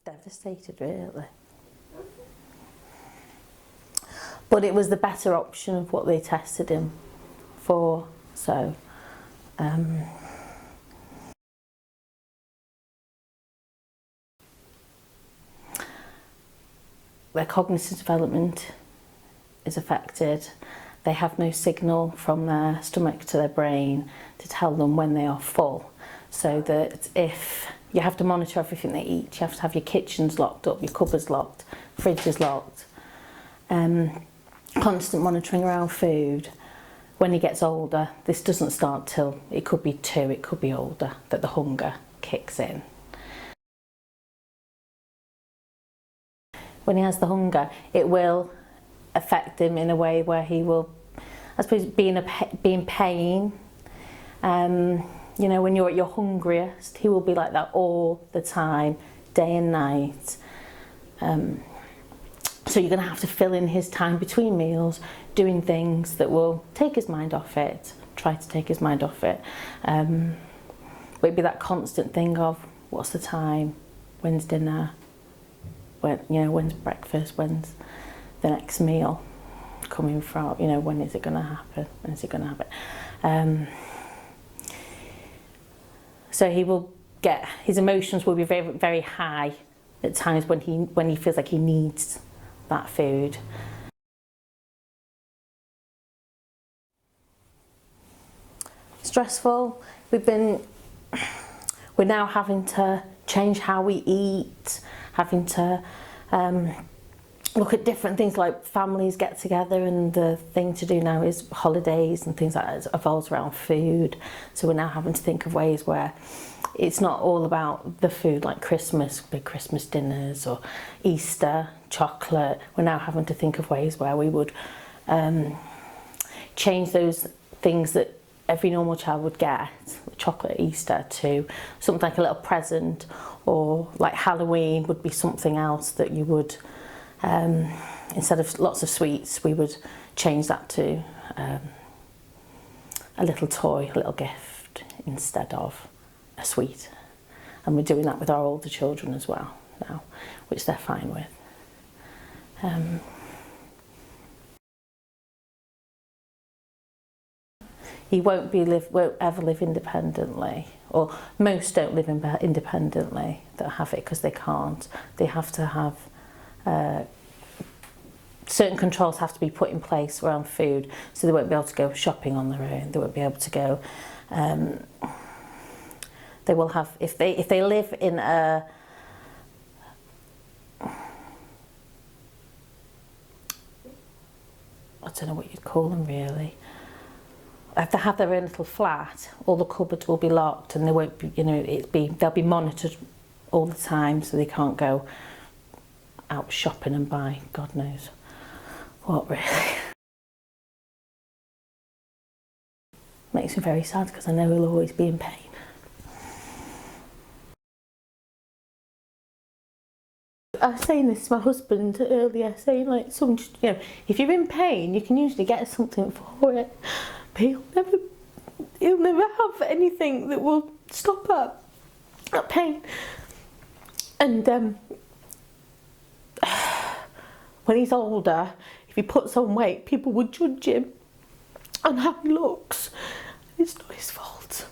Devastated, really. But it was the better option of what they tested him for, so their cognitive development is affected. They have no signal from their stomach to their brain to tell them when they are full. So that if you have to monitor everything they eat, you have to have your kitchens locked up, your cupboards locked, fridges locked, constant monitoring around food. When he gets older, this doesn't start till, it could be 2, it could be older, that the hunger kicks in. When he has the hunger, it will affect him in a way where he will, I suppose, be in pain. You know, when you're at your hungriest, he will be like that all the time, day and night. So you're going to have to fill in his time between meals, doing things that will take his mind off it, try to take his mind off it. But it'd be that constant thing of, what's the time, when's dinner, when, you know, when's breakfast, when's the next meal coming from, you know, when is it going to happen, when is it going to happen. So he will get, his emotions will be very, very high at times when he feels like he needs that food. Stressful. We're now having to change how we eat, having to look at different things like families get together, and the thing to do now is holidays and things like that evolves around food. So we're now having to think of ways where it's not all about the food, like Christmas, big Christmas dinners, or Easter, chocolate. We're now having to think of ways where we would change those things that every normal child would get, chocolate at Easter, to something like a little present, or like Halloween would be something else that you would, instead of lots of sweets, we would change that to a little toy, a little gift instead of a sweet. And we're doing that with our older children as well now, which they're fine with. He won't ever live independently, or most don't live independently that have it, because they can't. They have to have certain controls have to be put in place around food, so they won't be able to go shopping on their own. They won't be able to go. They will have, if they live in a I don't know what you'd call them really. If they have their own little flat, all the cupboards will be locked, and they won't be, you know, they'll be monitored all the time, so they can't go out shopping and buy God knows what, really. Makes me very sad, because I know he'll always be in pain. I was saying this to my husband earlier, saying like, you know, if you're in pain, you can usually get something for it, but he'll never have anything that will stop that pain. And when he's older, if he puts on weight, people would judge him on how he looks. It's not his fault.